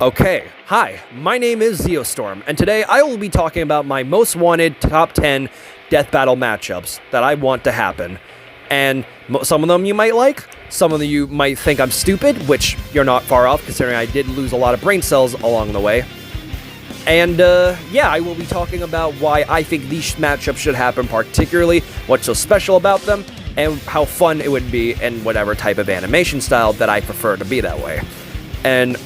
Okay, hi, my name is Zeostorm, and today I will be talking about my most wanted top 10 death battle matchups that I want to happen. And some of them you might like, some of you might think I'm stupid, which you're not far off considering I did lose a lot of brain cells along the way. And yeah, I will be talking about why I think these matchups should happen particularly, what's so special about them, and how fun it would be in whatever type of animation style that I prefer to be that way. And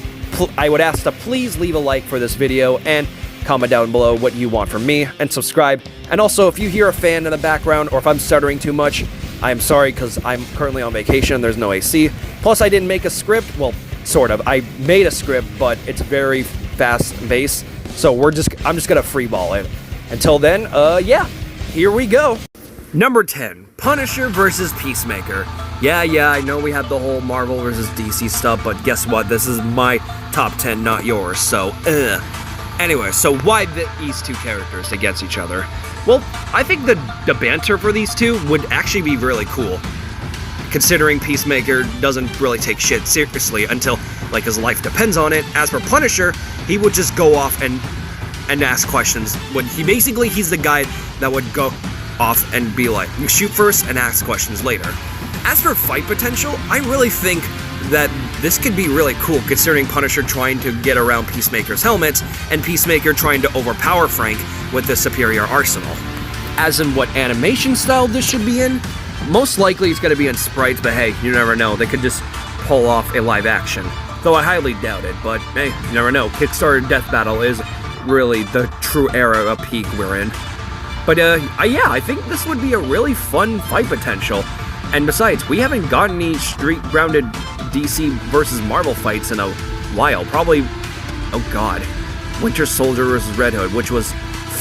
I would ask to please leave a like for this video and comment down below what you want from me and subscribe. And also, if you hear a fan in the background or if I'm stuttering too much, I'm sorry because I'm currently on vacation and there's no AC. Plus, I didn't make a script. Well, sort of. I made a script, but it's very fast-paced. So I'm just gonna freeball it. Until then, yeah, here we go. Number 10, Punisher versus Peacemaker. Yeah, I know we have the whole Marvel versus DC stuff, but guess what? This is my top 10, not yours, so, Anyway, so why these two characters against each other? Well, I think the banter for these two would actually be really cool, considering Peacemaker doesn't really take shit seriously until, like, his life depends on it. As for Punisher, he would just go off and ask questions. He's the guy that would go off and be like, you shoot first and ask questions later. As for fight potential, I really think that this could be really cool, considering Punisher trying to get around Peacemaker's helmets, and Peacemaker trying to overpower Frank with the superior arsenal. As in what animation style this should be in, most likely it's going to be in sprites, but hey, you never know, they could just pull off a live action. Though I highly doubt it, but hey, you never know, Kickstarter Death Battle is really the true era of peak we're in. But yeah, I think this would be a really fun fight potential. And besides, we haven't gotten any street-grounded DC versus Marvel fights in a while. Probably, oh god, Winter Soldier versus Red Hood, which was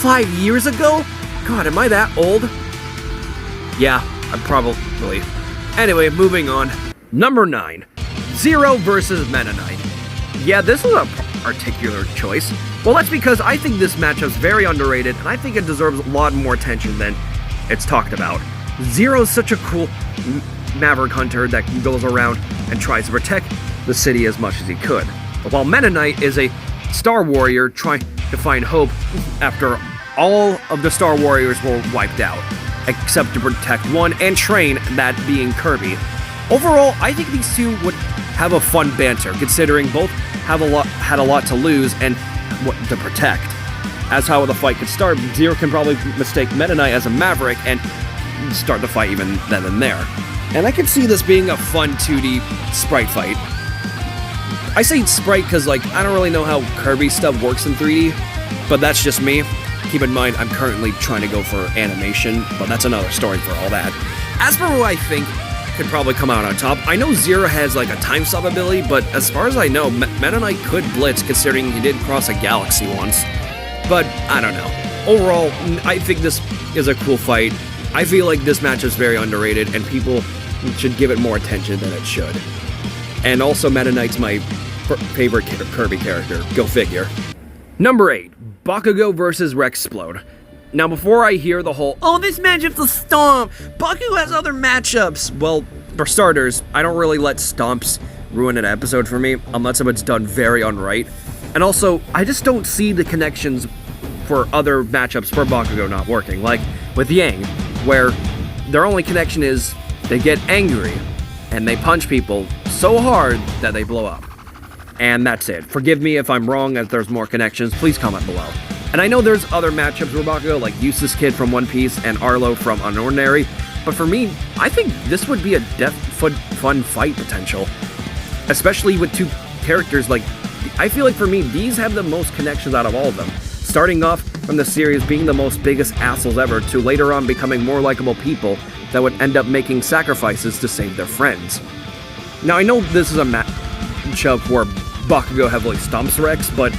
5 years ago? God, am I that old? Yeah, I'm probably. Anyway, moving on. Number 9, Zero versus Metanite. Yeah, this is a particular choice. Well, that's because I think this matchup's very underrated, and I think it deserves a lot more attention than it's talked about. Zero's such a cool maverick hunter that goes around and tries to protect the city as much as he could. While Metanite is a Star Warrior trying to find hope after all of the Star Warriors were wiped out, except to protect one and train, that being Kirby. Overall, I think these two would have a fun banter, considering both had a lot to lose and what to protect. As how the fight could start, Zero can probably mistake Metanite as a maverick and start the fight even then and there. And I can see this being a fun 2D sprite fight. I say sprite because, like, I don't really know how Kirby stuff works in 3D, but that's just me. Keep in mind, I'm currently trying to go for animation, but that's another story for all that. As for who I think could probably come out on top, I know Zero has, like, a time stop ability, but as far as I know, Metanite could blitz, considering he did cross a galaxy once. But, I don't know. Overall, I think this is a cool fight. I feel like this match is very underrated, and people should give it more attention than it should. And also, Metanite's my favorite Kirby character. Go figure. Number 8, Bakugo versus Rexplode. Now, before I hear the whole, oh, this matchup's a stomp, Bakugo has other matchups. Well, for starters, I don't really let stomps ruin an episode for me, unless it's done very unright. And also, I just don't see the connections for other matchups for Bakugo not working, like with Yang, where their only connection is they get angry and they punch people so hard that they blow up. And that's it. Forgive me if I'm wrong, if there's more connections, please comment below. And I know there's other matchups for Bakugo, like Useless Kid from One Piece and Arlo from Unordinary, but for me, I think this would be a fun fight potential. Especially with two characters, like, I feel like for me, these have the most connections out of all of them. Starting off from the series being the most biggest assholes ever, to later on becoming more likable people that would end up making sacrifices to save their friends. Now, I know this is a matchup where Bakugo heavily stomps Rex, but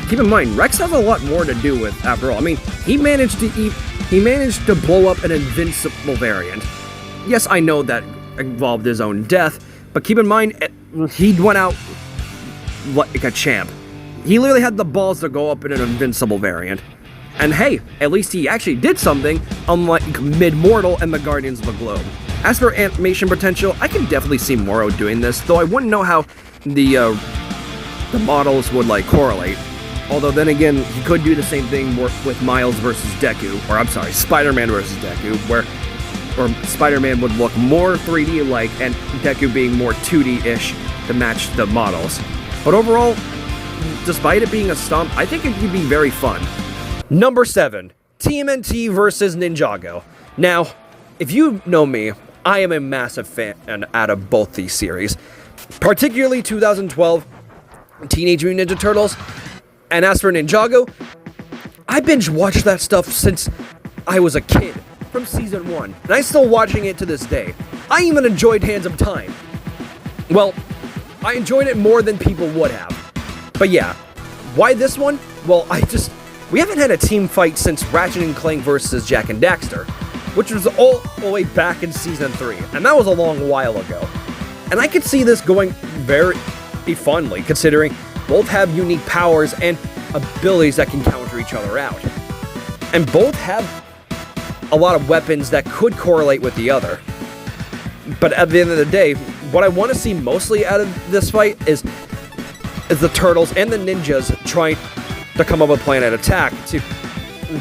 keep in mind, Rex has a lot more to do with, after all. I mean, he managed to blow up an invincible variant. Yes, I know that involved his own death, but keep in mind, he went out like a champ. He literally had the balls to go up in an invincible variant. And hey, at least he actually did something, unlike Mid-Mortal and the Guardians of the Globe. As for animation potential, I can definitely see Moro doing this, though I wouldn't know how the the models would like correlate. Although then again, he could do the same thing with Miles versus Deku, or I'm sorry, Spider-Man versus Deku, where Spider-Man would look more 3D-like and Deku being more 2D-ish to match the models. But overall, despite it being a stomp, I think it could be very fun. Number 7, TMNT versus Ninjago. Now, if you know me, I am a massive fan out of both these series, particularly 2012 Teenage Mutant Ninja Turtles. And as for Ninjago, I binge watched that stuff since I was a kid, from season 1, and I'm still watching it to this day. I even enjoyed Hands of Time. Well, I enjoyed it more than people would have. But yeah, why this one? Well, we haven't had a team fight since Ratchet and Clank versus Jak and Daxter, which was all the way back in season 3, and that was a long while ago. And I could see this going very fondly, considering both have unique powers and abilities that can counter each other out. And both have a lot of weapons that could correlate with the other. But at the end of the day, what I want to see mostly out of this fight is the Turtles and the Ninjas trying to come up with a plan and attack to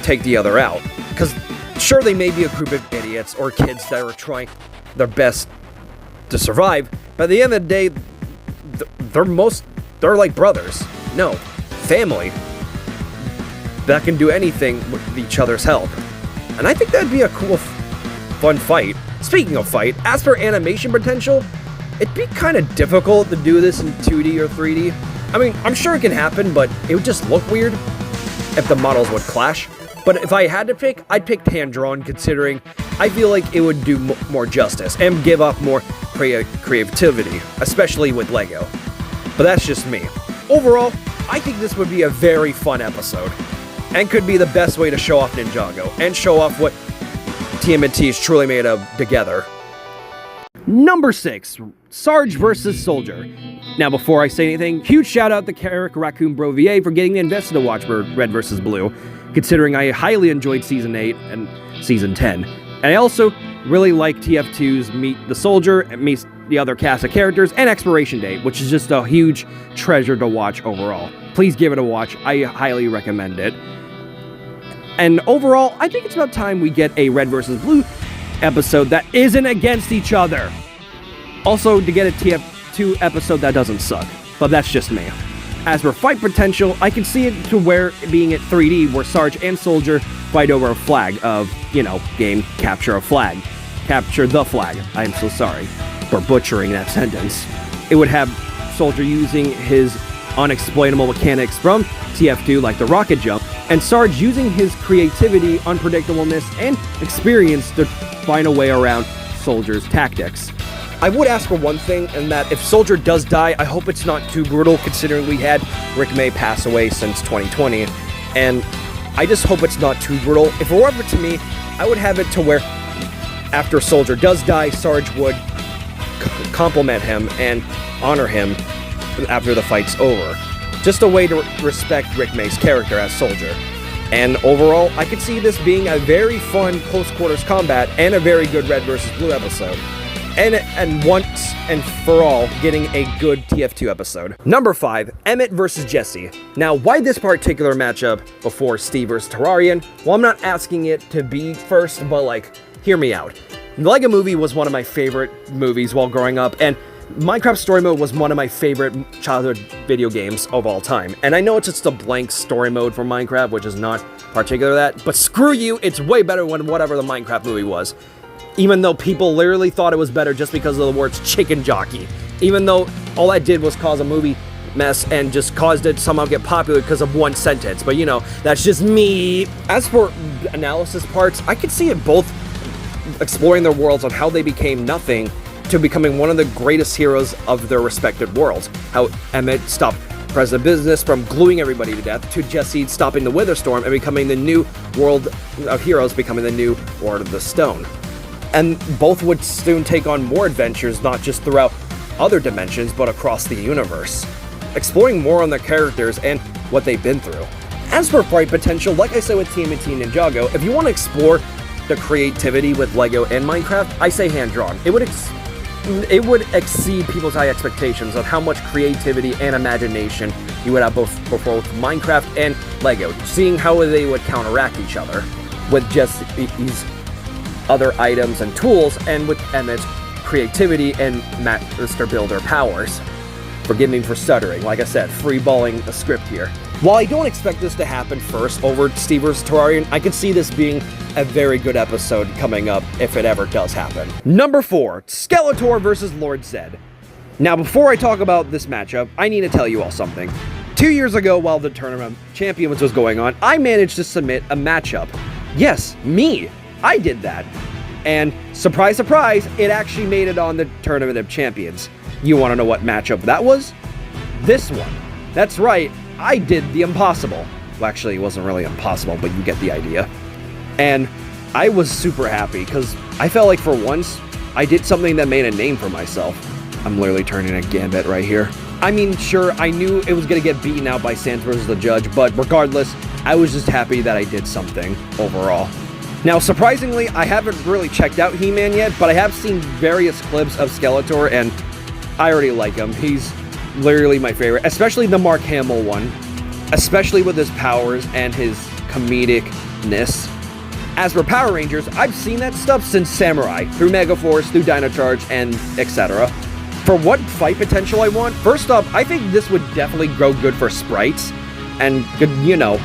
take the other out. Because sure, they may be a group of idiots or kids that are trying their best to survive, but at the end of the day, they're like brothers. No, family that can do anything with each other's help. And I think that'd be a cool, fun fight. Speaking of fight, as for animation potential, it'd be kind of difficult to do this in 2D or 3D. I mean, I'm sure it can happen, but it would just look weird if the models would clash. But if I had to pick, I'd pick hand-drawn, considering I feel like it would do more justice and give up more creativity, especially with Lego. But that's just me. Overall, I think this would be a very fun episode, and could be the best way to show off Ninjago, and show off what TMNT is truly made of together. Number 6, Sarge versus Soldier. Now, before I say anything, huge shout out to Carrick Raccoon Bro VA for getting me invested to watch Red vs. Blue, considering I highly enjoyed Season 8 and Season 10. And I also really like TF2's Meet the Soldier, and Meet the other cast of characters, and Expiration Date, which is just a huge treasure to watch overall. Please give it a watch. I highly recommend it. And overall, I think it's about time we get a Red vs. Blue episode that isn't against each other. Also, to get a TF2 episode that doesn't suck. But that's just me. As for fight potential, I can see it to where being at 3D, where Sarge and Soldier fight over a flag of, game Capture a Flag. Capture the flag. I'm so sorry for butchering that sentence. It would have Soldier using his unexplainable mechanics from TF2, like the rocket jump, and Sarge using his creativity, unpredictableness, and experience to find a way around Soldier's tactics. I would ask for one thing, and that if Soldier does die, I hope it's not too brutal, considering we had Rick May pass away since 2020, and I just hope it's not too brutal. If it were up to me, I would have it to where after Soldier does die, Sarge would compliment him and honor him after the fight's over. Just a way to respect Rick May's character as Soldier. And overall, I could see this being a very fun close quarters combat and a very good Red vs. Blue episode. And once and for all, getting a good TF2 episode. Number 5, Emmett versus Jesse. Now, why this particular matchup before Steve versus Terrarian? Well, I'm not asking it to be first, but hear me out. The Lego Movie was one of my favorite movies while growing up, and Minecraft Story Mode was one of my favorite childhood video games of all time. And I know it's just a blank story mode for Minecraft, which is not particular that, but screw you, it's way better than whatever the Minecraft movie was. Even though people literally thought it was better just because of the words chicken jockey. Even though all that did was cause a movie mess and just caused it to somehow get popular because of one sentence. But that's just me. As for analysis parts, I could see it both exploring their worlds on how they became nothing to becoming one of the greatest heroes of their respective worlds. How Emmett stopped President Business from gluing everybody to death, to Jesse stopping the Witherstorm and becoming the new world of heroes, becoming the new Lord of the Stone. And both would soon take on more adventures, not just throughout other dimensions, but across the universe, exploring more on their characters and what they've been through. As for fight potential, like I said with TMNT and Ninjago, if you want to explore the creativity with Lego and Minecraft, I say hand-drawn. It would it would exceed people's high expectations of how much creativity and imagination you would have both for both Minecraft and Lego, seeing how they would counteract each other with just these other items and tools, and with Emmett's creativity and Mr. Builder powers. Forgive me for stuttering. Like I said, freeballing the script here. While I don't expect this to happen first over Steve vs. Terrarian, I can see this being a very good episode coming up if it ever does happen. Number 4, Skeletor vs. Lord Zed. Now, before I talk about this matchup, I need to tell you all something. 2 years ago, while the Tournament of Champions was going on, I managed to submit a matchup. Yes, me. I did that. And surprise, surprise, it actually made it on the Tournament of Champions. You want to know what matchup that was? This one. That's right, I did the impossible. Well, actually, it wasn't really impossible, but you get the idea. And I was super happy, because I felt like for once, I did something that made a name for myself. I'm literally turning a gambit right here. I mean, sure, I knew it was going to get beaten out by Sans vs. the Judge, but regardless, I was just happy that I did something overall. Now, surprisingly, I haven't really checked out He-Man yet, but I have seen various clips of Skeletor, and I already like him. He's literally my favorite, especially the Mark Hamill one, especially with his powers and his comedicness. As for Power Rangers, I've seen that stuff since Samurai, through Megaforce, through Dino Charge, and etc. For what fight potential I want, first off, I think this would definitely go good for sprites, and, you know,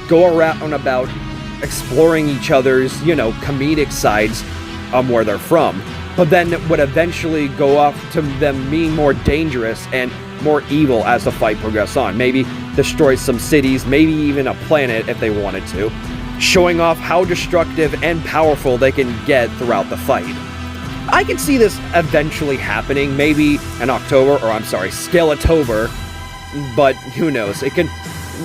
go around about exploring each other's, you know, comedic sides where they're from. But then it would eventually go off to them being more dangerous and more evil as the fight progresses on. Maybe destroy some cities, maybe even a planet if they wanted to, showing off how destructive and powerful they can get throughout the fight. I can see this eventually happening, maybe in October, or I'm sorry, Skeletober, but who knows, it can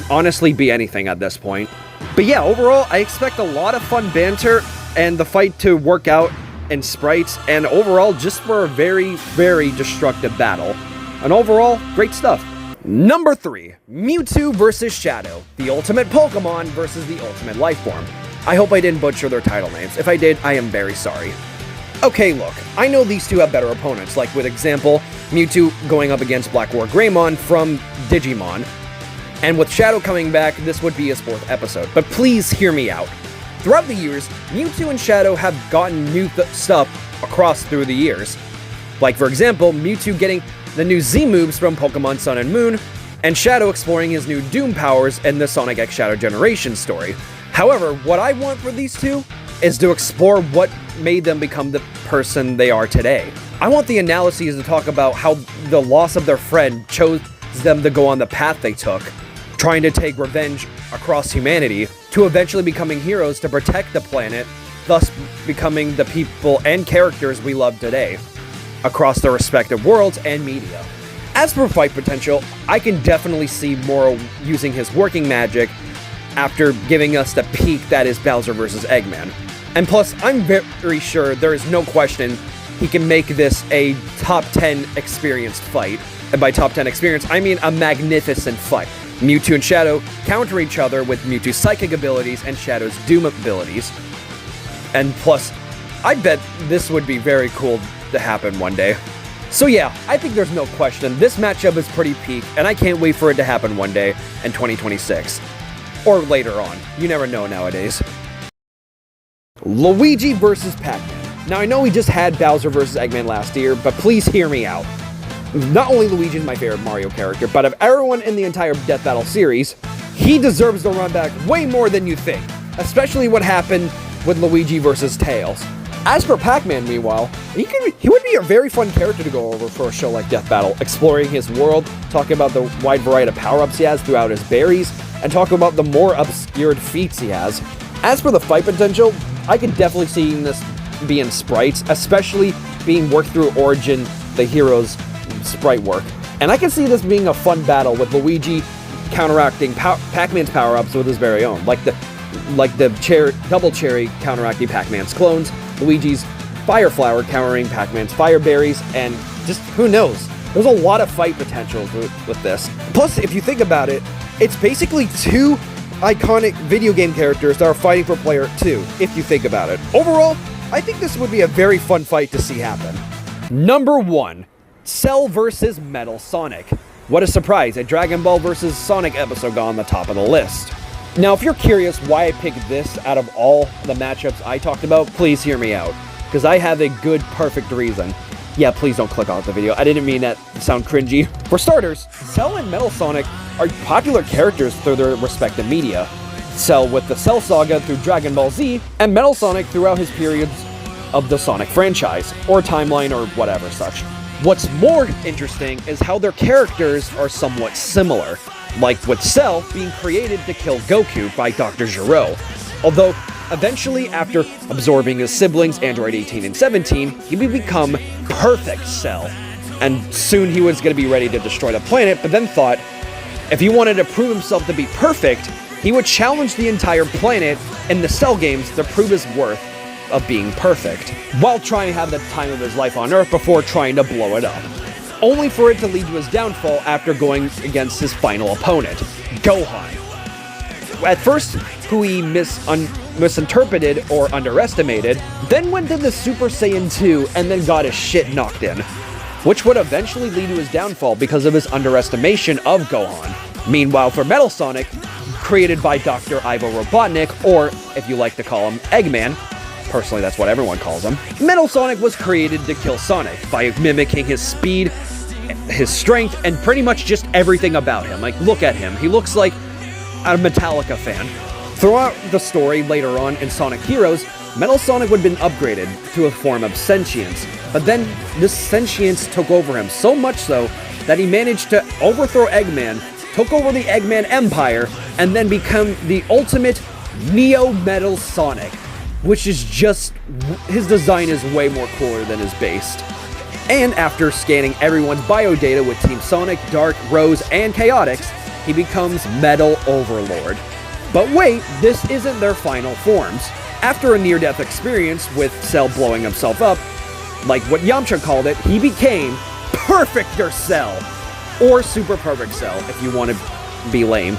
honestly be anything at this point. But yeah, overall, I expect a lot of fun banter and the fight to work out and sprites, and overall, just for a very, very destructive battle. And overall, great stuff. Number 3, Mewtwo vs. Shadow, the ultimate Pokemon versus the ultimate lifeform. I hope I didn't butcher their title names. If I did, I am very sorry. Okay, look, I know these two have better opponents, like with example, Mewtwo going up against Black War Greymon from Digimon. And with Shadow coming back, this would be his 4th episode. But please hear me out. Throughout the years, Mewtwo and Shadow have gotten new stuff across through the years. Like, for example, Mewtwo getting the new Z moves from Pokemon Sun and Moon, and Shadow exploring his new Doom powers in the Sonic X Shadow Generation story. However, what I want for these two is to explore what made them become the person they are today. I want the analyses to talk about how the loss of their friend chose them to go on the path they took, trying to take revenge across humanity, to eventually becoming heroes to protect the planet, thus becoming the people and characters we love today, across their respective worlds and media. As for fight potential, I can definitely see Moro using his working magic after giving us the peak that is Bowser vs. Eggman. And plus, I'm very sure there is no question he can make this a top 10 experienced fight. And by top 10 experience, I mean a magnificent fight. Mewtwo and Shadow counter each other with Mewtwo's psychic abilities and Shadow's Doom abilities. And plus, I bet this would be very cool to happen one day. So yeah, I think there's no question, this matchup is pretty peak, and I can't wait for it to happen one day in 2026. Or later on, you never know nowadays. Luigi vs. PacMan. Now I know we just had Bowser vs. Eggman last year, but please hear me out. Not only Luigi is my favorite Mario character, but of everyone in the entire Death Battle series, he deserves to run back way more than you think, especially what happened with Luigi versus Tails. As for PacMan, meanwhile, he would be a very fun character to go over for a show like Death Battle, exploring his world, talking about the wide variety of power-ups he has throughout his berries, and talking about the more obscured feats he has. As for the fight potential, I could definitely see this being sprites, especially being worked through Origin, the hero's sprite work. And I can see this being a fun battle with Luigi counteracting Pac-Man's power-ups with his very own, like the double cherry counteracting Pac-Man's clones, Luigi's Fire Flower countering Pac-Man's Fire Berries, and just who knows? There's a lot of fight potential with this. Plus, if you think about it, it's basically two iconic video game characters that are fighting for player 2, if you think about it. Overall, I think this would be a very fun fight to see happen. Number 1, Cell vs. Metal Sonic. What a surprise, a Dragon Ball vs. Sonic episode got on the top of the list. Now, if you're curious why I picked this out of all the matchups I talked about, please hear me out, because I have a good, perfect reason. Yeah, please don't click off the video. I didn't mean that to sound cringy. For starters, Cell and Metal Sonic are popular characters through their respective media. Cell with the Cell Saga through Dragon Ball Z, and Metal Sonic throughout his periods of the Sonic franchise, or timeline, or whatever such. What's more interesting is how their characters are somewhat similar, like with Cell being created to kill Goku by Dr. Gero. Although, eventually, after absorbing his siblings, Android 18 and 17, he would become Perfect Cell. And soon he was going to be ready to destroy the planet, but then thought, if he wanted to prove himself to be perfect, he would challenge the entire planet in the Cell games to prove his worth of being perfect, while trying to have the time of his life on Earth before trying to blow it up. Only for it to lead to his downfall after going against his final opponent, Gohan. At first, who he misinterpreted or underestimated, then went to the Super Saiyan 2 and then got his shit knocked in, which would eventually lead to his downfall because of his underestimation of Gohan. Meanwhile, for Metal Sonic, created by Dr. Ivo Robotnik, or if you like to call him Eggman, personally that's what everyone calls him, Metal Sonic was created to kill Sonic by mimicking his speed, his strength, and pretty much just everything about him. Like, look at him. He looks like a Metallica fan. Throughout the story later on in Sonic Heroes, Metal Sonic would have been upgraded to a form of sentience, but then this sentience took over him, so much so that he managed to overthrow Eggman, took over the Eggman Empire, and then become the ultimate Neo Metal Sonic, which is just, his design is way more cooler than his base. And after scanning everyone's biodata with Team Sonic, Dark, Rose, and Chaotix, he becomes Metal Overlord. But wait, this isn't their final forms. After a near-death experience with Cell blowing himself up, like what Yamcha called it, he became Perfecter Cell, or Super Perfect Cell, if you want to be lame.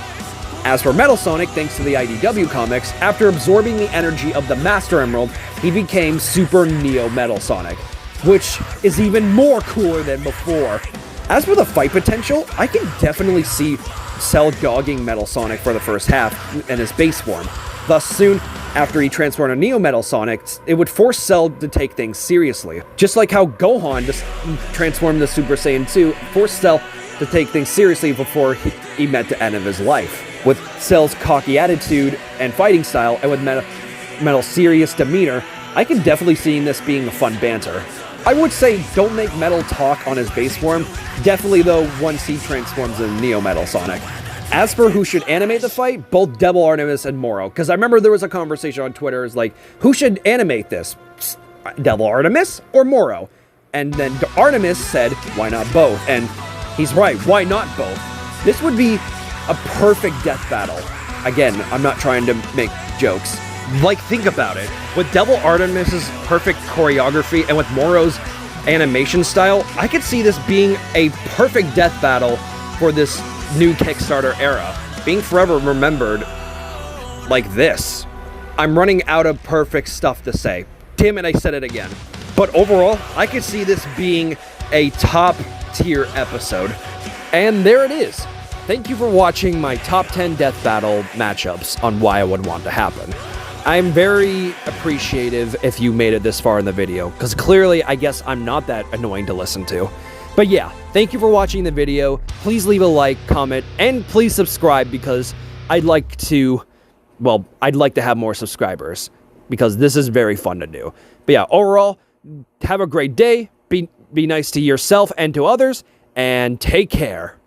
As for Metal Sonic, thanks to the IDW comics, after absorbing the energy of the Master Emerald, he became Super Neo Metal Sonic, which is even more cooler than before. As for the fight potential, I can definitely see Cell dogging Metal Sonic for the first half in his base form. Thus, soon after he transformed to Neo Metal Sonic, it would force Cell to take things seriously. Just like how Gohan just transformed to Super Saiyan 2, forced Cell to take things seriously before he met the end of his life. With Cell's cocky attitude and fighting style, and with Metal's serious demeanor, I can definitely see this being a fun banter. I would say don't make Metal talk on his base form, definitely though once he transforms into Neo Metal Sonic. As for who should animate the fight, both Devil Artemis and Moro, because I remember there was a conversation on Twitter, is like, who should animate this? Devil Artemis or Moro? And then Artemis said, why not both? And he's right, why not both? This would be a perfect death battle. Again, I'm not trying to make jokes. Like, think about it. With Devil Artemis's perfect choreography and with Moro's animation style, I could see this being a perfect death battle for this new Kickstarter era, being forever remembered like this. I'm running out of perfect stuff to say. Damn it, I said it again. But overall, I could see this being a top tier episode. And there it is. Thank you for watching my top 10 death battle matchups on why I would want to happen. I'm very appreciative if you made it this far in the video, because clearly I guess I'm not that annoying to listen to. But yeah, thank you for watching the video. Please leave a like, comment, and please subscribe, because I'd like to have more subscribers, because this is very fun to do. But yeah, overall, have a great day, be nice to yourself and to others, and take care.